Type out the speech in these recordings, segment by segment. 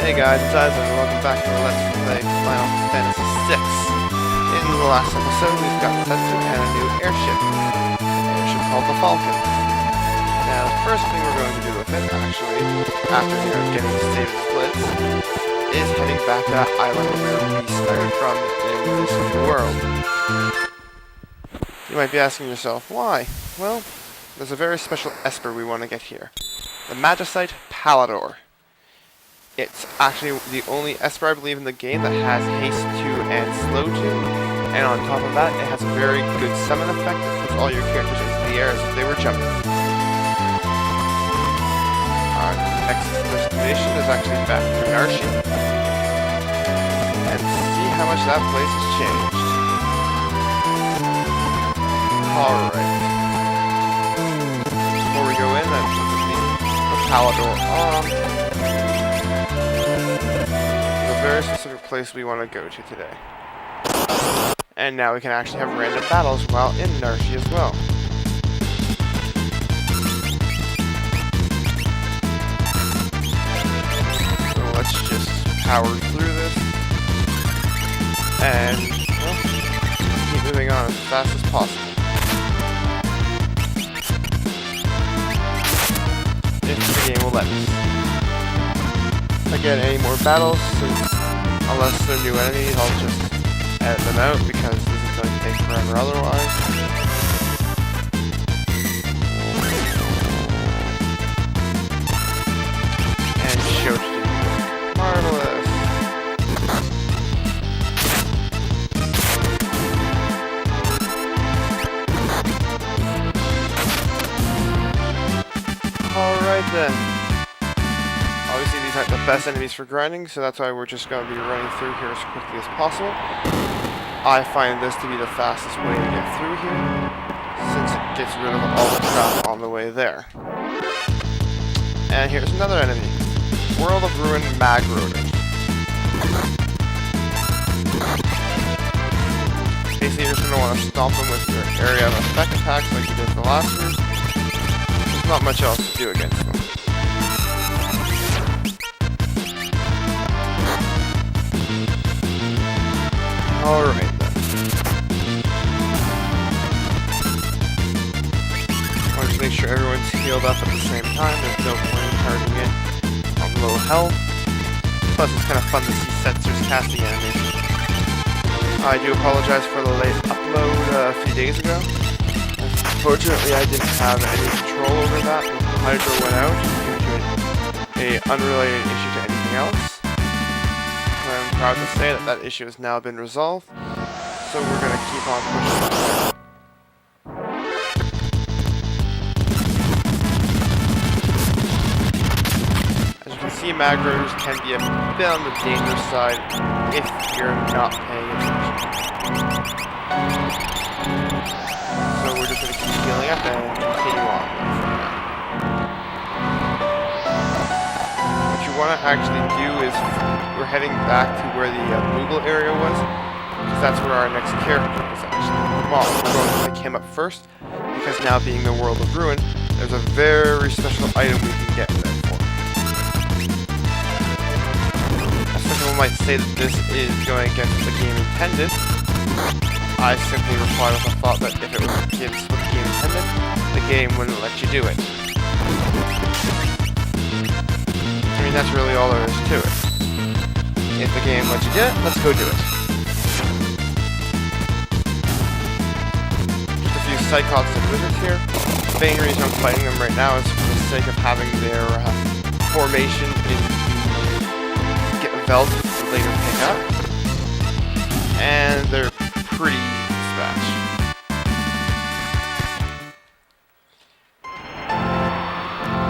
Hey guys, it's Isaac and welcome back to Let's Play Final Fantasy VI. In the last episode, we've got Sensor and a new airship. An airship called the Falcon. Now, the first thing we're going to do with it, actually, after getting saved splits, is heading back to that island where we started from in this new world. You might be asking yourself, why? Well, there's a very special Esper we want to get here. The Magicite Palador. It's actually the only Esper, I believe, in the game that has Haste 2 and Slow 2. And on top of that, it has a very good summon effect that puts all your characters into the air as if they were jumping. Our next destination is actually back to Narshe. And see how much that place has changed. Alright. Before we go in, let's put the Palador on. A very specific place we want to go to today. And now we can actually have random battles while in Narshe as well. So let's just power through this and keep moving on as fast as possible. If the game will let us. Again, any more battles, since unless they're new enemies, I'll just edit them out because this is going to take forever otherwise. And show to marvelous. Alright then. Obviously these aren't the best enemies for grinding, so that's why we're just going to be running through here as quickly as possible. I find this to be the fastest way to get through here, since it gets rid of all the crap on the way there. And here's another enemy. World of Ruin Mag Rodent. Basically you're just going to want to stomp them with your area of effect attacks like you did the last route. There's not much else to do against them. Alright then. I want to make sure everyone's healed up at the same time. There's no point in charging in on low health. Plus it's kind of fun to see Sensor's casting animation. I do apologize for the late upload a few days ago. Unfortunately I didn't have any control over that. The Hydro went out due to an unrelated issue to anything else. I'm proud to say that that issue has now been resolved, so we're going to keep on pushing. As you can see, Magros can be a bit on the dangerous side if you're not paying attention. So we're just going to keep healing up and continue on from there. What you want to actually do is we're heading back to where the Moogle area was, because that's where our next character is actually. Well, we're going to pick him up first, because now being the World of Ruin, there's a very special item we can get there for. Some people might say that this is going against the game intended. I simply reply with the thought that if it was against what the game intended, the game wouldn't let you do it. I mean, that's really all there is to it. If the game lets you do it, let's go do it. Just a few Cyclops and Wizards here. The main reason I'm fighting them right now is for the sake of having their formation in get Veld to later pick up. And they're pretty easy to dispatch.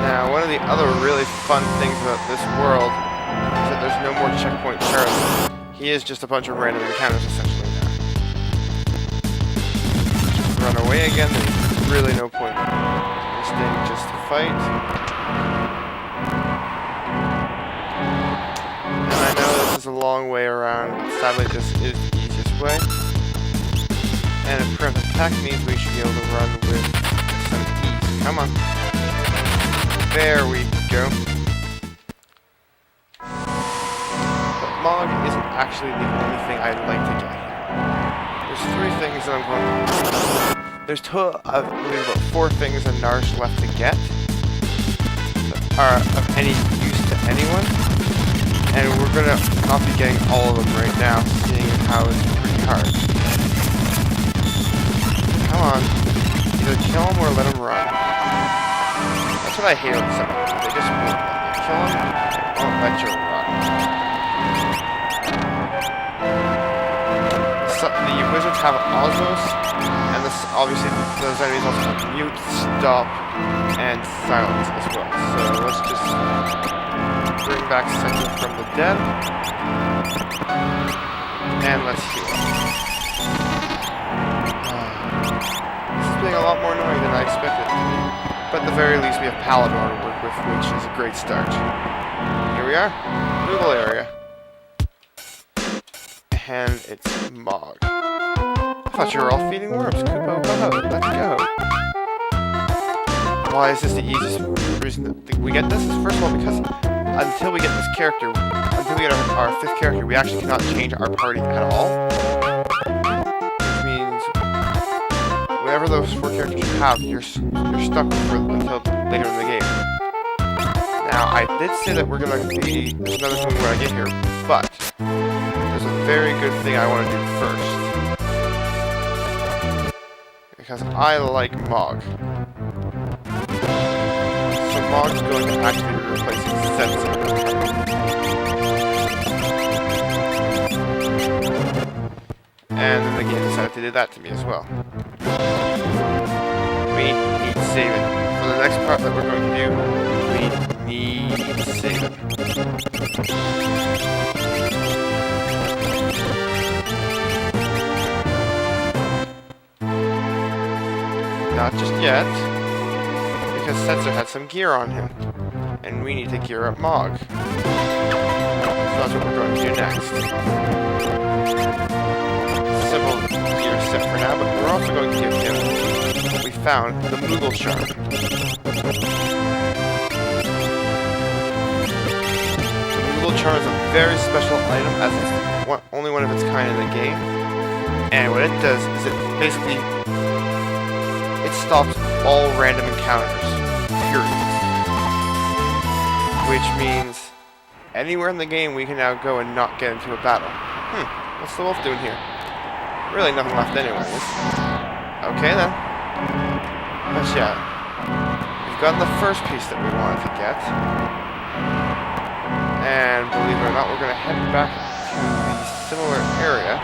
Now, one of the other really fun things about this world is that there's no more checkpoint Charlie. He is just a bunch of random encounters essentially now. Just run away again, there's really no point in staying just to fight. And I know this is a long way around, but sadly this is the easiest way. And a preemptive attack means we should be able to run with some ease. Come on. There we go. Mog isn't actually the only thing I'd like to get here. There's 3 things that I'm going to... There's I believe about 4 things in Narshe left to get that are of any use to anyone. And we're going to not be getting all of them right now, seeing how it's pretty hard. Come on. Either kill them or let them run. That's what I hate about some people. They just won't let you kill them, they won't let you run. So, the wizards have Osmos, and this, obviously those enemies also have Mute, Stop, and Silence as well. So let's just bring back Sector from the dead, and let's heal. This is being a lot more annoying than I expected. But at the very least, we have Palador to work with, which is a great start. Here we are, Google area. And it's Mog. I thought you were all feeding worms, Kupo. Ho-ho, let's go. Why is this the easiest reason that we get this? Is first of all, because until we get this character, until we get our 5th character, we actually cannot change our party at all. Which means whatever those 4 characters you have, you're stuck with until later in the game. Now, I did say that we're gonna be, there's another thing we're gonna get here, but there's a very good thing I want to do first. Because I like Mog. So Mog is going to actually be replacing Sensor. And then the game decided to do that to me as well. We need saving. For the next part that we're going to do, we need saving. Not just yet, because Sensor had some gear on him, and we need to gear up Mog. So that's what we're going to do next. Simple gear set for now, but we're also going to give him what we found, the Moogle Charm. The Moogle Charm is a very special item, as it's only one of its kind in the game, and what it does is it basically stops all random encounters, period. Which means anywhere in the game we can now go and not get into a battle. What's the wolf doing here? Really nothing left anyways. Okay then. But yeah, we've gotten the first piece that we wanted to get. And believe it or not, we're going to head back to the similar area.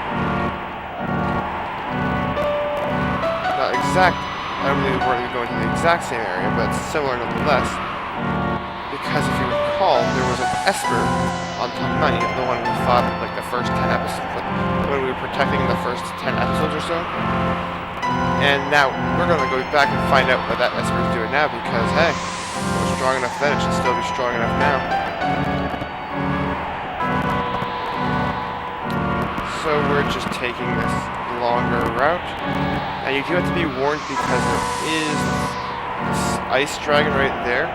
Not exact. I don't believe we're going to the exact same area, but it's similar nonetheless. Because if you recall, there was an Esper on top 90, the one we fought like the first 10 episodes, like when we were protecting the first 10 episodes or so. And now we're going to go back and find out what that Esper is doing now, because hey, it was strong enough then, it should still be strong enough now. So we're just taking this longer route. And you do have to be warned because there is this ice dragon right there.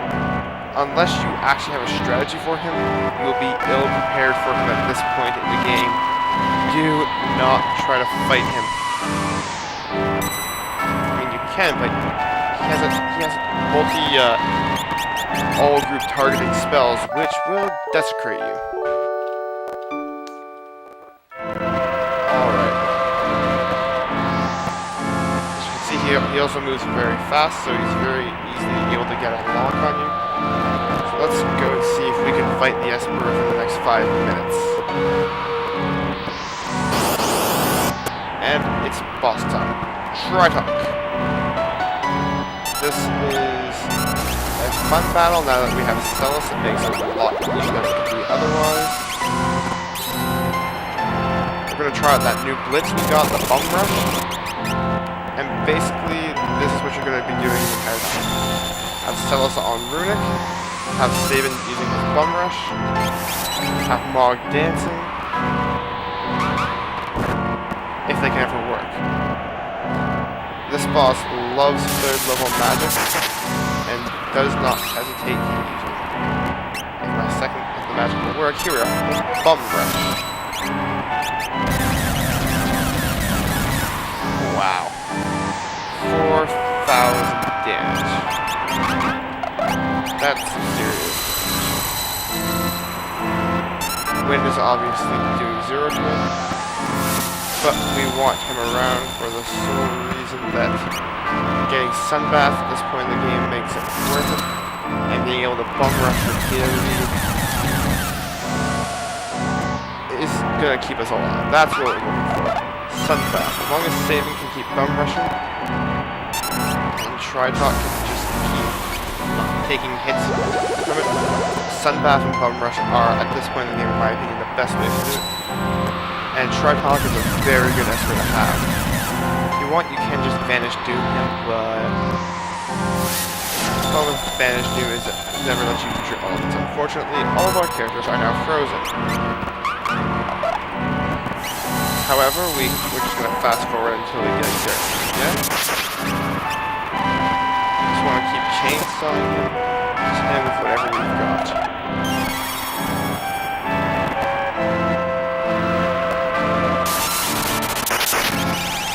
Unless you actually have a strategy for him, you'll be ill prepared for him at this point in the game. Do not try to fight him. I mean, you can, but he has multi all group targeting spells, which will desecrate you. He also moves very fast, so he's very easily able to get a lock on you. So let's go and see if we can fight the Esper for the next 5 minutes. And it's boss time. Tritalk. This is a fun battle now that we have Celis. It makes it a lot easier than it could be otherwise. We're going to try out that new blitz we got, the Bum Rush. And basically, this is what you're going to be doing as have Celis on Runic, have Sabin using his Bum Rush, have Mog dancing, if they can ever work. This boss loves 3rd level magic, and does not hesitate to use it. If the magic will work, here we are, Bum Rush. Wow. 4,000 damage. That's serious. Wind is obviously doing 0 to him, but we want him around for the sole reason that getting Sunbath at this point in the game makes it worth it, and being able to bum rush repeatedly is gonna keep us alive. That's what we're looking for. Sunbath. As long as Saving can keep bum rushing, and Tri-Talk can just keep taking hits from it, Sunbath and bum rush are, at this point in the game, in my opinion, the best way to do it. And Tri-Talk is a very good esper to have. If you want, you can just Vanish Doom him, but the problem with Vanish Doom is it never lets you use your elements. Unfortunately, all of our characters are now frozen. However, we're just going to fast forward until we get a character again. Just want to keep chainsawing him, just him with whatever we've got.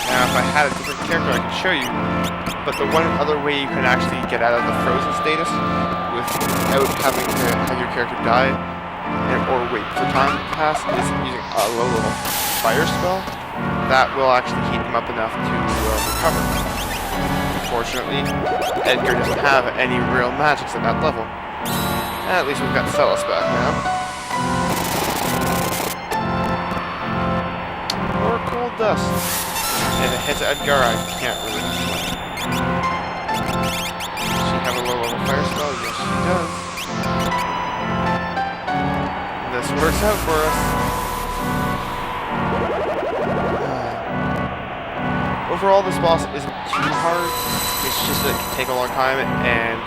Now, if I had a different character, I could show you, but the one other way you can actually get out of the frozen status without having to have your character die or wait for time to pass is using a low-level fire spell. That will actually heat them up enough to recover. Unfortunately, Edgar doesn't have any real magics at that level. And at least we've got Celis back now. Or Cold Dust. If it hits Edgar, I can't really complain. Does she have a low-level fire spell? Yes, she does. This works out for us. Overall, this boss isn't too hard. It's just that it can take a long time, and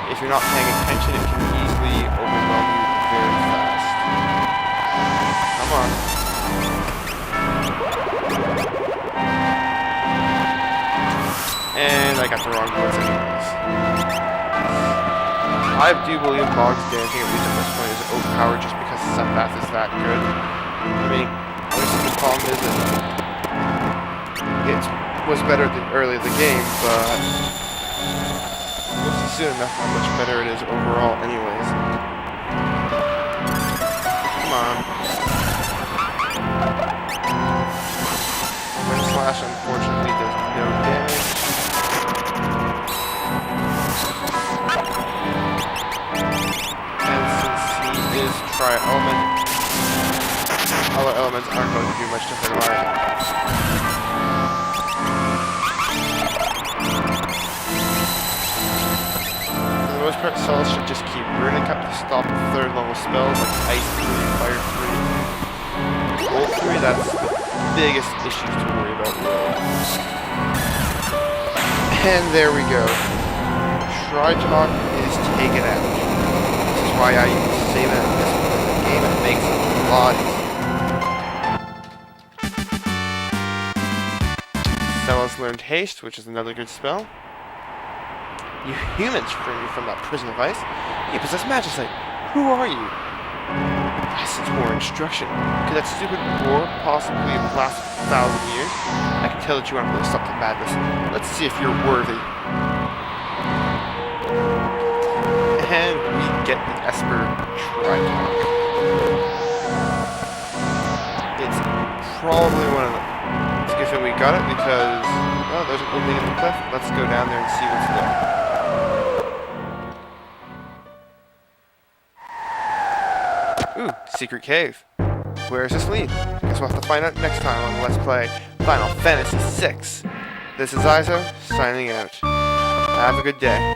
if you're not paying attention, it can easily overwhelm you very fast. Come on. And I got the wrong bullets anyways. I do believe Mog's dancing, at least at this point, is overpowered just because Sunbath is that good. I mean, obviously the problem is that it was better than early in the game, but we'll see soon enough how much better it is overall anyways. Come on. Wind Slash unfortunately does no damage. And since he is Tri-Element, other elements aren't going to do much to hurt him either. For the most part, Celis should just keep Runic up to stop the third level spells like Ice 3, Fire 3, Cold 3. That's the biggest issues to worry about really. And there we go. Tri-Talk is taken out. This is why I use save it at this point in the game. It makes it a lot easier. Celis learned Haste, which is another good spell. You humans free me from that prison of ice. You possess Magicite. Who are you? I sense more instruction. Could that stupid war possibly last 1,000 years? I can tell that you want to put a stop to madness. Let's see if you're worthy. And we get the Esper Tri-Talk. It's probably one of them. It's a good thing we got it because, oh, there's an opening in the cliff. Let's go down there and see what's there. Ooh, secret cave. Where does this lead? Guess we'll have to find out next time on Let's Play Final Fantasy VI. This is Izo, signing out. Have a good day.